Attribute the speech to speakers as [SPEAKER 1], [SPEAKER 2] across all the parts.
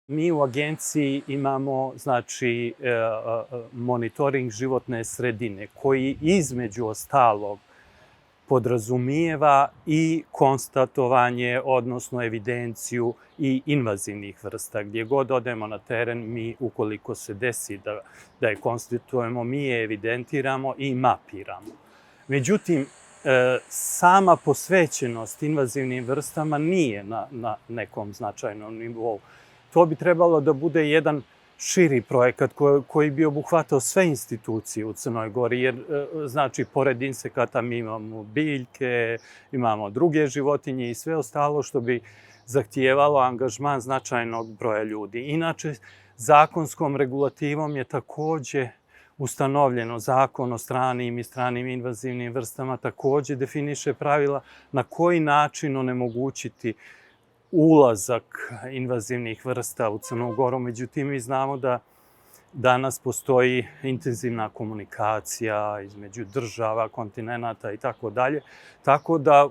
[SPEAKER 1] Mi u agenciji imamo monitoring životne sredine koji između ostalog podrazumijeva i konstatovanje, odnosno evidenciju i invazivnih vrsta. Gdje god odemo na teren, mi ukoliko se desi da je konstatujemo, mi je evidentiramo i mapiramo. Međutim, sama posvećenost invazivnim vrstama nije na nekom značajnom nivou. To bi trebalo da bude jedan širi projekat koji bi obuhvatao sve institucije u Crnoj Gori, jer pored insekata mi imamo biljke, imamo druge životinje i sve ostalo što bi zahtijevalo angažman značajnog broja ljudi. Inače, zakonskom regulativom je takođe ustanovljeno, Zakon o stranim i stranim invazivnim vrstama takođe definiše pravila na koji način onemogućiti ulazak invazivnih vrsta u Crnu Goru. Međutim, mi znamo da danas postoji intenzivna komunikacija između država, kontinenata i tako dalje, tako da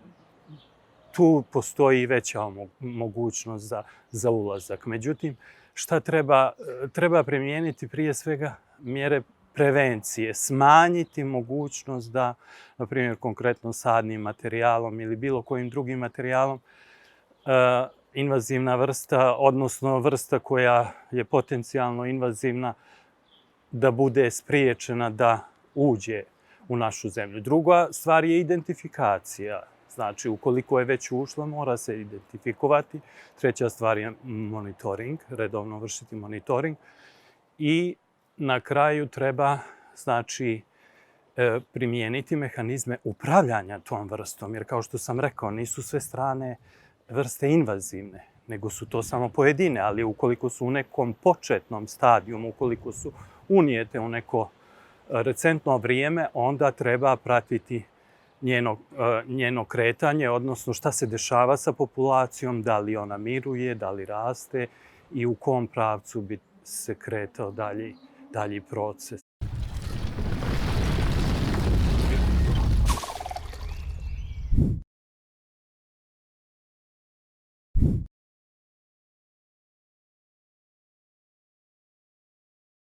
[SPEAKER 1] tu postoji veća mogućnost za ulazak. Međutim, šta treba? Treba primijeniti prije svega mjere prevencije, smanjiti mogućnost da, na primjer, konkretno sadnim materijalom ili bilo kojim drugim materijalom, invazivna vrsta, odnosno vrsta koja je potencijalno invazivna, da bude spriječena da uđe u našu zemlju. Druga stvar je identifikacija. Znači, ukoliko je već ušla, mora se identifikovati. Treća stvar je monitoring, redovno vršiti monitoring. I na kraju treba, primijeniti mehanizme upravljanja tom vrstom, jer kao što sam rekao, nisu sve strane vrste invazivne, nego su to samo pojedine, ali ukoliko su u nekom početnom stadijumu, ukoliko su unijete u neko recentno vrijeme, onda treba pratiti njeno kretanje, odnosno šta se dešava sa populacijom, da li ona miruje, da li raste i u kom pravcu bi se kretao dalji proces.